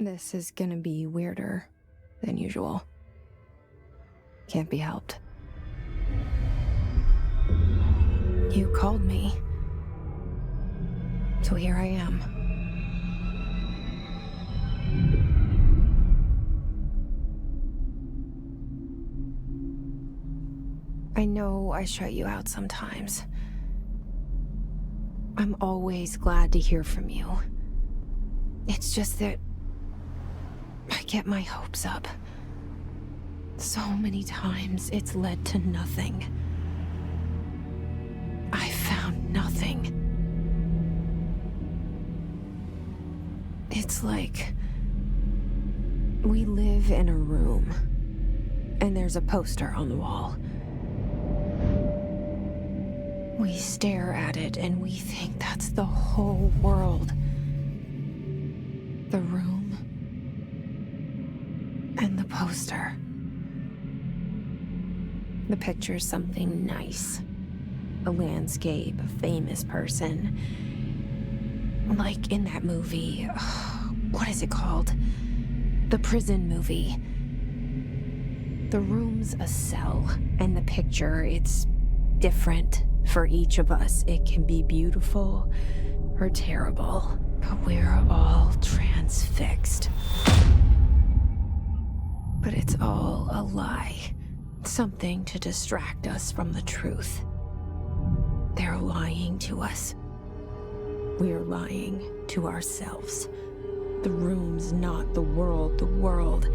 This is gonna be weirder than usual. Can't be helped. You called me. So here I am. I know I shut you out sometimes. I'm always glad to hear from you. It's just that I get my hopes up. So many times it's led to nothing. I found nothing. It's like we live in a room, and there's a poster on the wall. We stare at it and we think that's the whole world. The room and the poster. The picture's something nice. A landscape, a famous person. Like in that movie, what is it called? The prison movie. The room's a cell, and the picture, it's different for each of us. It can be beautiful or terrible, but we're all transfixed. But it's all a lie. Something to distract us from the truth. They're lying to us. We're lying to ourselves. The room's not the world. The world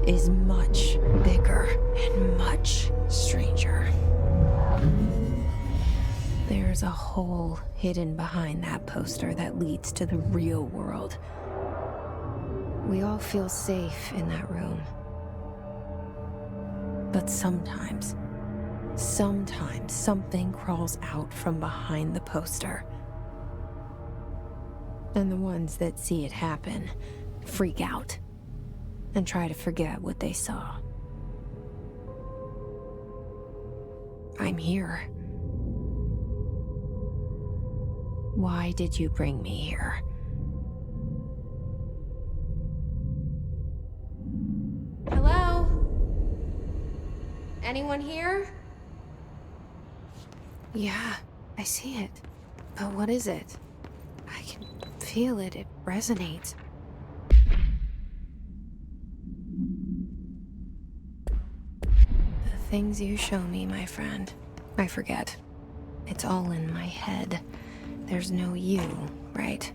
is much bigger and much stranger. There's a hole hidden behind that poster that leads to the real world. We all feel safe in that room. But sometimes something crawls out from behind the poster. And the ones that see it happen freak out and try to forget what they saw. I'm here. Why did you bring me here? Hello? Anyone here? Yeah, I see it. But what is it? I can feel it. It resonates. The things you show me, my friend, I forget. It's all in my head. There's no you, right?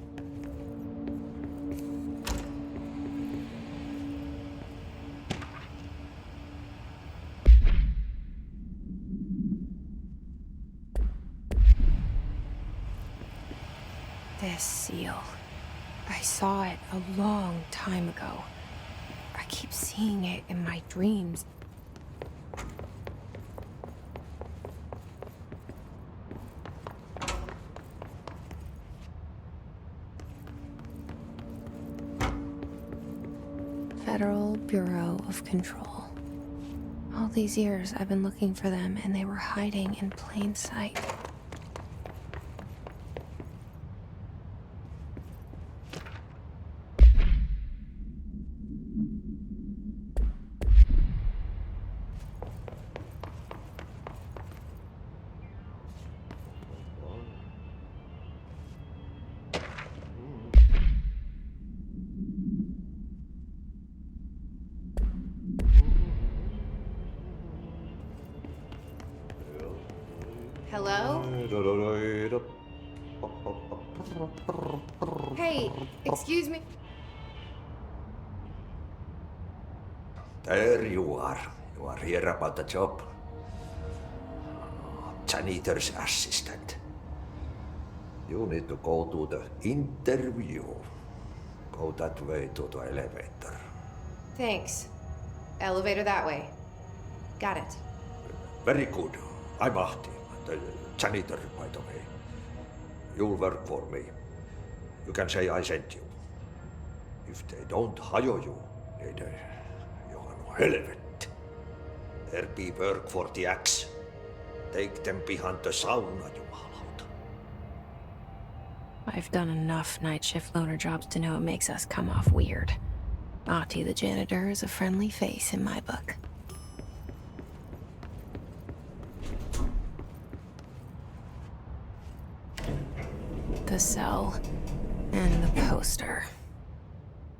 This seal. I saw it a long time ago. I keep seeing it in my dreams. Federal Bureau of Control. All these years I've been looking for them, and they were hiding in plain sight. Hello? Hey, excuse me. There you are. You are here about the job. Janitor's assistant. You need to go to the interview. Go that way to the elevator. Thanks. Elevator that way. Got it. Very good. I'm Ahti, the janitor, by the way. You'll work for me. You can say I sent you. If they don't hire you, then you're no helvet. There be work for the axe. Take them behind the sauna, jumalauta. I've done enough night shift loner jobs to know it makes us come off weird. Ahti the janitor is a friendly face in my book. The cell and the poster.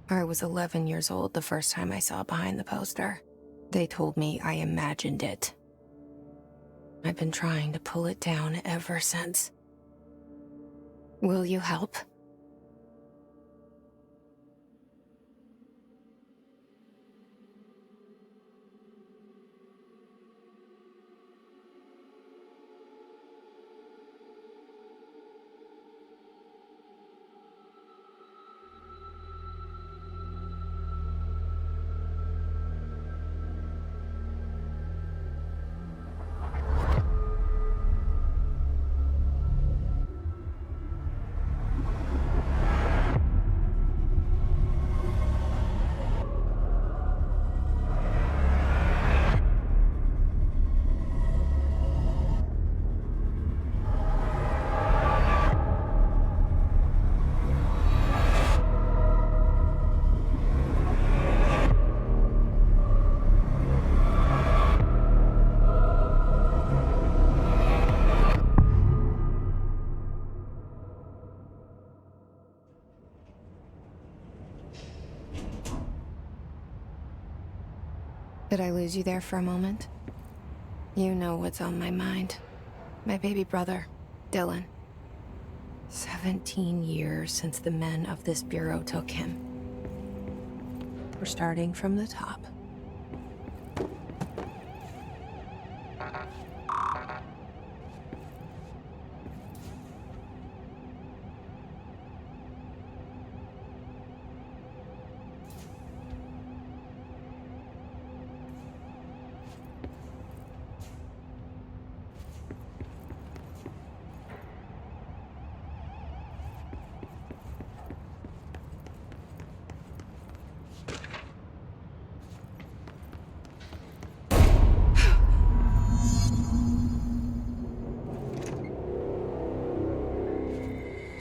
I was 11 years old the first time I saw behind the poster. They told me I imagined it. I've been trying to pull it down ever since. Will you help? Did I lose you there for a moment? You know what's on my mind. My baby brother, Dylan. 17 years since the men of this bureau took him. We're starting from the top.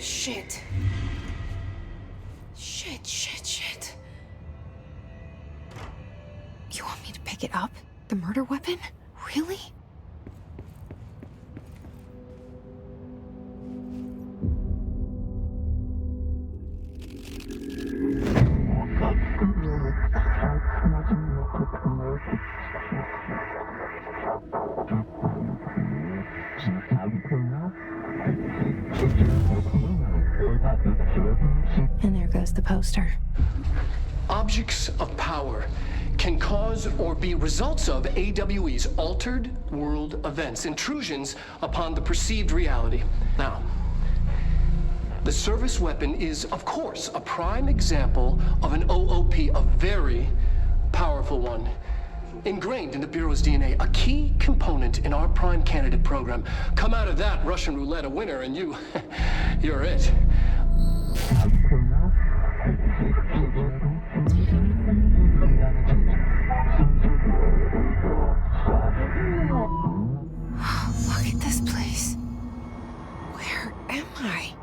Shit. Shit. You want me to pick it up? The murder weapon? Really? And there goes the poster. Objects of power can cause or be results of AWE's altered world events, intrusions upon the perceived reality. Now, the service weapon is, of course, a prime example of an OOP, a very powerful one. Ingrained in the Bureau's DNA, a key component in our prime candidate program. Come out of that Russian roulette a winner and you're it. Look at this place. Where am I?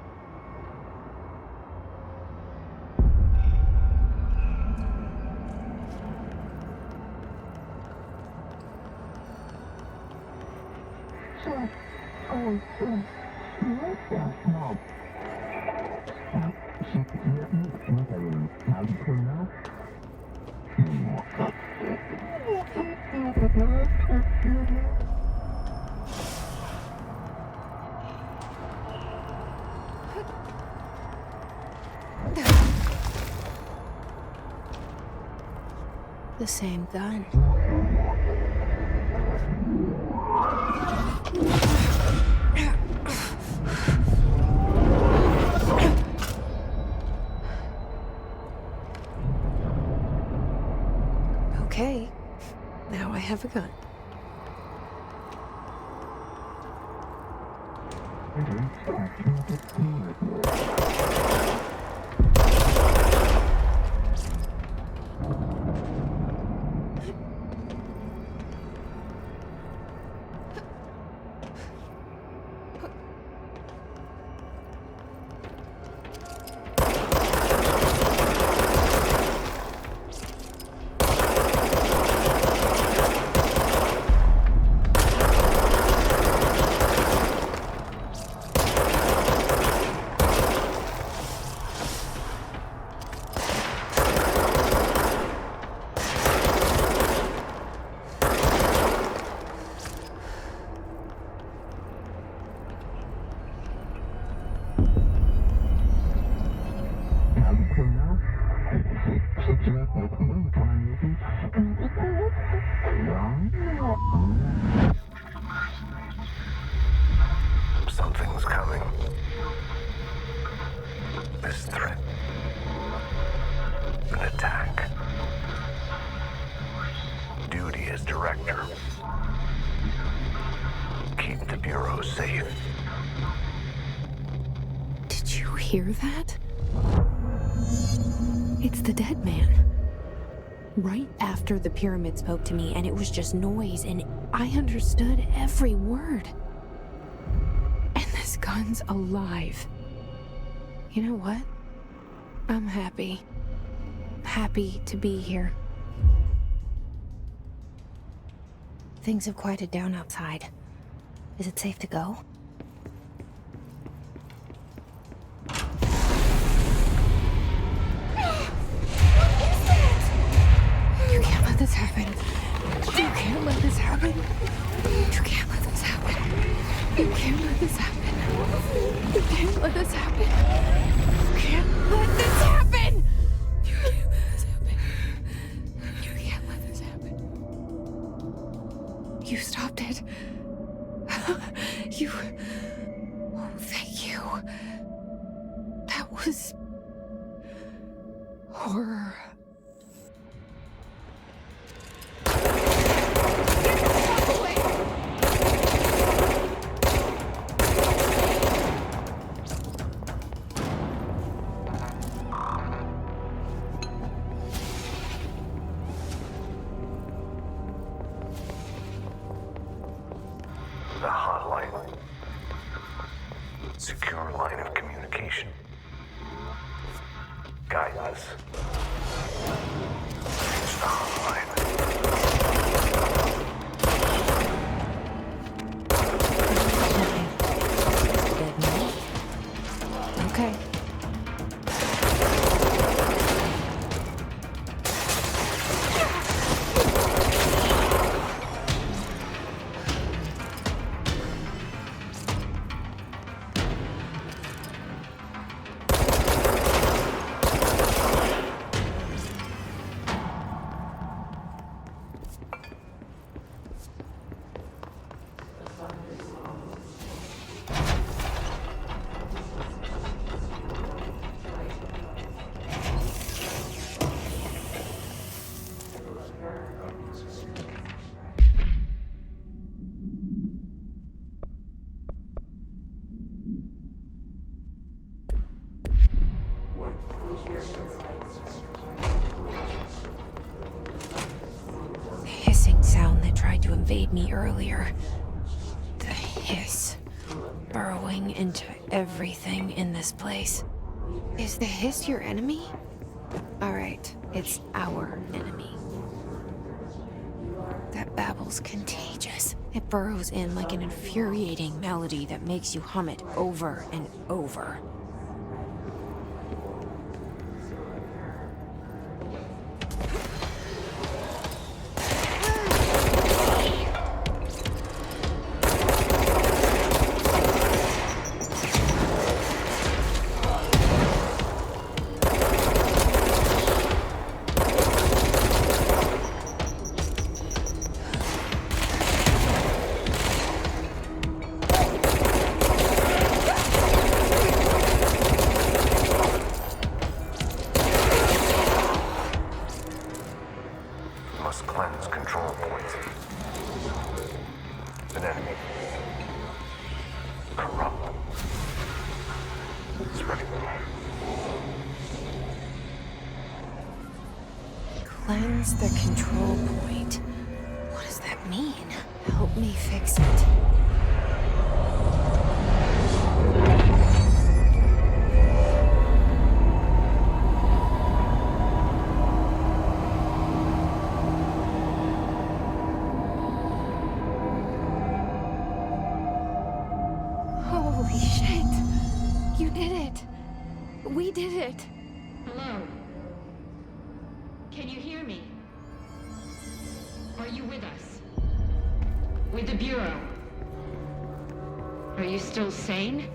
The same gun. Okay, now I have a gun. Something's coming. This threat. An attack. Duty as director. Keep the Bureau safe. Did you hear that? It's the dead man. Right after the pyramid spoke to me, and it was just noise, and I understood every word. And this gun's alive. You know what? I'm happy. Happy to be here. Things have quieted down outside. Is it safe to go? You can't let this happen. You can't let this happen. You can't let this happen. You can't let this happen. You can't let this happen. You can't let this happen. You can't let this happen. You can't let this happen. You stopped it. You... Oh, thank you. That was... horror. The hotline. Secure line of communication. Guide us. It's the hotline. Dead man. Okay. The hissing sound that tried to invade me earlier. The hiss. Burrowing into everything in this place. Is the hiss your enemy? Alright, it's our enemy. That babble's contagious. It burrows in like an infuriating melody that makes you hum it over and over. Must cleanse control points. An enemy. Corrupt. Spreading the light. Cleanse the control point. What does that mean? Help me fix it. Holy shit! You did it! We did it! Hello? Can you hear me? Are you with us? With the Bureau? Are you still sane?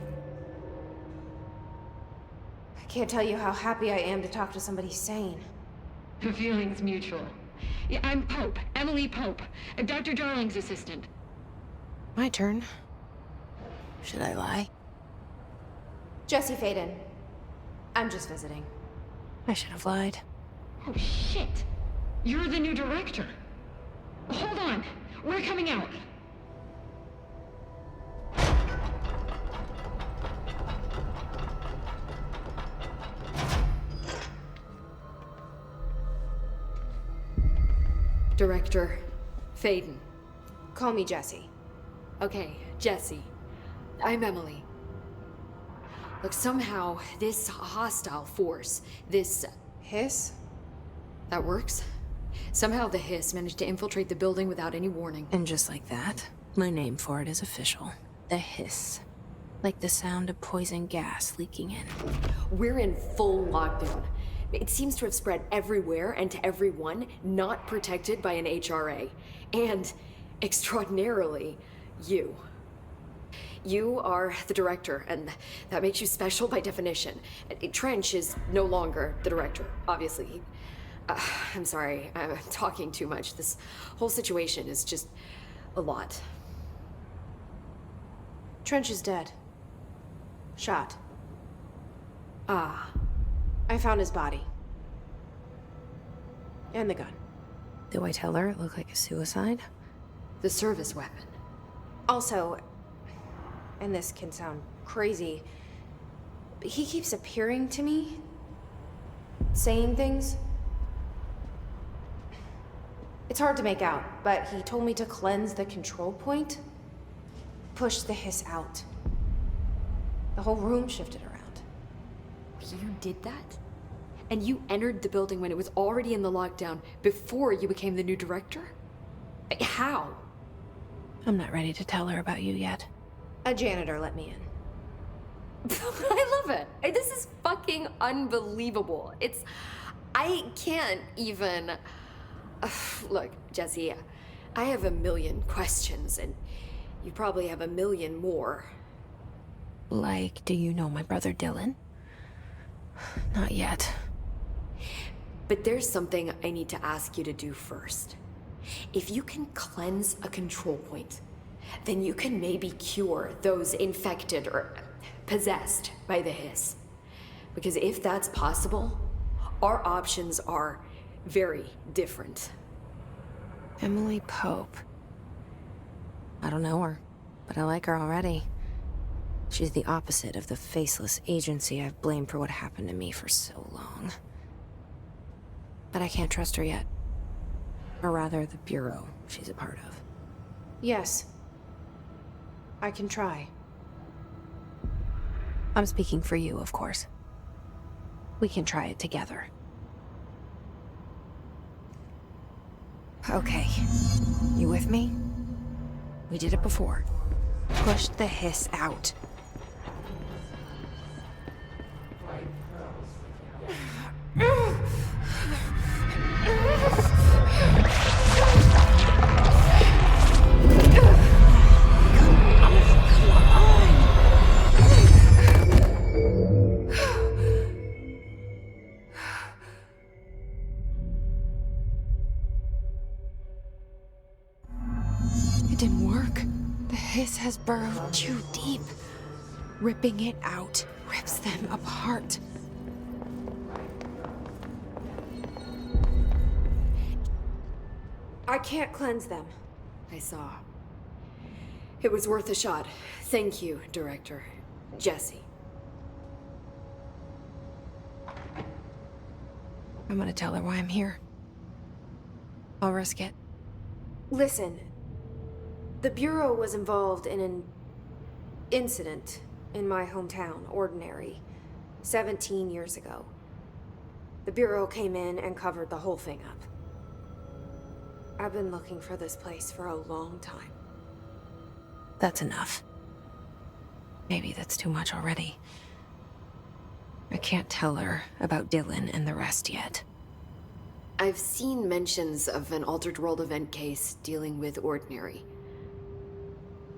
I can't tell you how happy I am to talk to somebody sane. The feeling's mutual. Yeah, I'm Pope. Emily Pope. Dr. Darling's assistant. My turn. Should I lie? Jesse Faden. I'm just visiting. I should have lied. Oh, shit. You're the new director. Hold on. We're coming out. Director Faden. Call me Jesse. Okay, Jesse. I'm Emily. Look, somehow this hostile force, this... Hiss? that works? Somehow the hiss managed to infiltrate the building without any warning. And just like that, my name for it is official. The hiss. Like the sound of poison gas leaking in. We're in full lockdown. It seems to have spread everywhere and to everyone not protected by an HRA. And, extraordinarily, you. You are the director, and that makes you special by definition. Trench is no longer the director, obviously. I'm sorry, I'm talking too much. This whole situation is just a lot. Trench is dead. Shot. Ah. I found his body. And the gun. Do I tell her it looked like a suicide? The service weapon. Also, and this can sound crazy, but he keeps appearing to me, saying things. It's hard to make out, but he told me to cleanse the control point, push the hiss out. The whole room shifted around. You did that? And you entered the building when it was already in the lockdown before you became the new director? How? I'm not ready to tell her about you yet. A janitor let me in. I love it. This is fucking unbelievable. I can't even... Look, Jesse, I have a million questions, and you probably have a million more. Like, do you know my brother Dylan? Not yet. But there's something I need to ask you to do first. If you can cleanse a control point, then you can maybe cure those infected or possessed by the hiss. Because if that's possible, our options are very different. Emily Pope. I don't know her, but I like her already. She's the opposite of the faceless agency I've blamed for what happened to me for so long. But I can't trust her yet. Or rather, the bureau she's a part of. Yes. I can try. I'm speaking for you, of course. We can try it together. Okay. You with me? We did it before. Push the hiss out. It didn't work. The hiss has burrowed too deep. Ripping it out rips them apart. I can't cleanse them. I saw. It was worth a shot. Thank you, Director. Jesse. I'm gonna tell her why I'm here. I'll risk it. Listen, the Bureau was involved in an incident in my hometown, Ordinary, 17 years ago. The Bureau came in and covered the whole thing up. I've been looking for this place for a long time. That's enough. Maybe that's too much already. I can't tell her about Dylan and the rest yet. I've seen mentions of an Altered World event case dealing with Ordinary.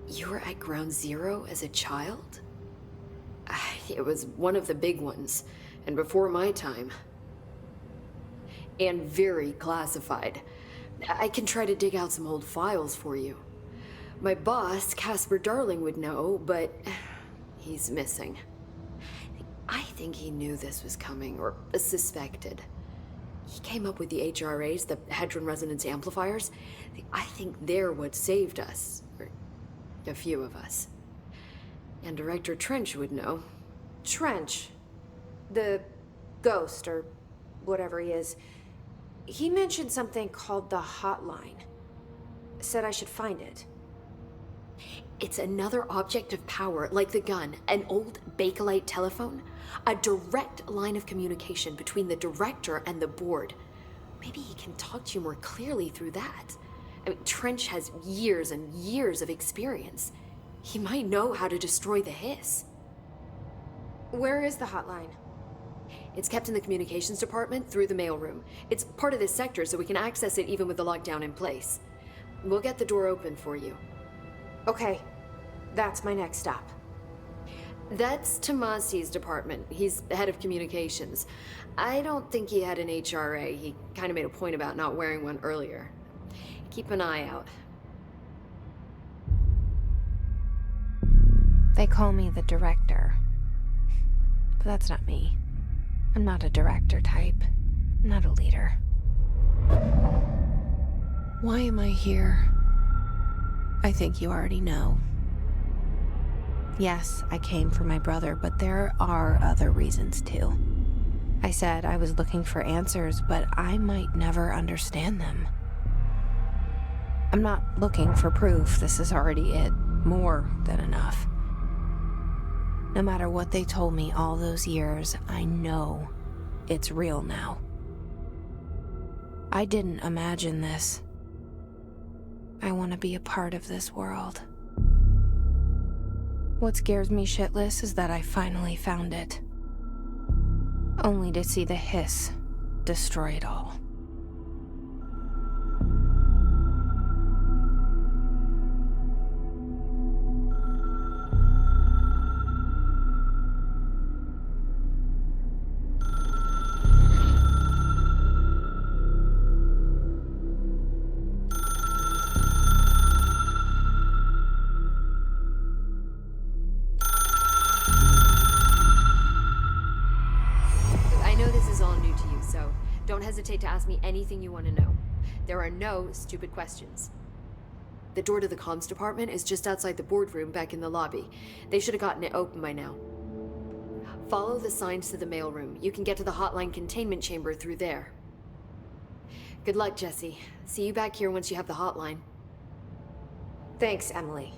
You were at Ground Zero as a child? It was one of the big ones, and before my time. And very classified. I can try to dig out some old files for you. My boss, Casper Darling, would know, but he's missing. I think he knew this was coming, or suspected. He came up with the HRAs, the Hadron Resonance Amplifiers. I think they're what saved us, or a few of us. And Director Trench would know. Trench. The ghost, or whatever he is. He mentioned something called the hotline. Said I should find it. It's another object of power, like the gun, an old Bakelite telephone. A direct line of communication between the director and the board. Maybe he can talk to you more clearly through that. I mean, Trench has years and years of experience. He might know how to destroy the hiss. Where is the hotline? It's kept in the communications department through the mailroom. It's part of this sector, so we can access it even with the lockdown in place. We'll get the door open for you. Okay, that's my next stop. That's Tomasi's department. He's head of communications. I don't think he had an HRA. He kind of made a point about not wearing one earlier. Keep an eye out. They call me the director. But that's not me. I'm not a director type. I'm not a leader. Why am I here? I think you already know. Yes, I came for my brother, but there are other reasons too. I said I was looking for answers, but I might never understand them. I'm not looking for proof. This is already it. More than enough. No matter what they told me all those years, I know it's real now. I didn't imagine this. I want to be a part of this world. What scares me shitless is that I finally found it. Only to see the hiss destroy it all. Don't hesitate to ask me anything you want to know. There are no stupid questions. The door to the comms department is just outside the boardroom back in the lobby. They should have gotten it open by now. Follow the signs to the mailroom. You can get to the hotline containment chamber through there. Good luck, Jesse. See you back here once you have the hotline. Thanks, Emily.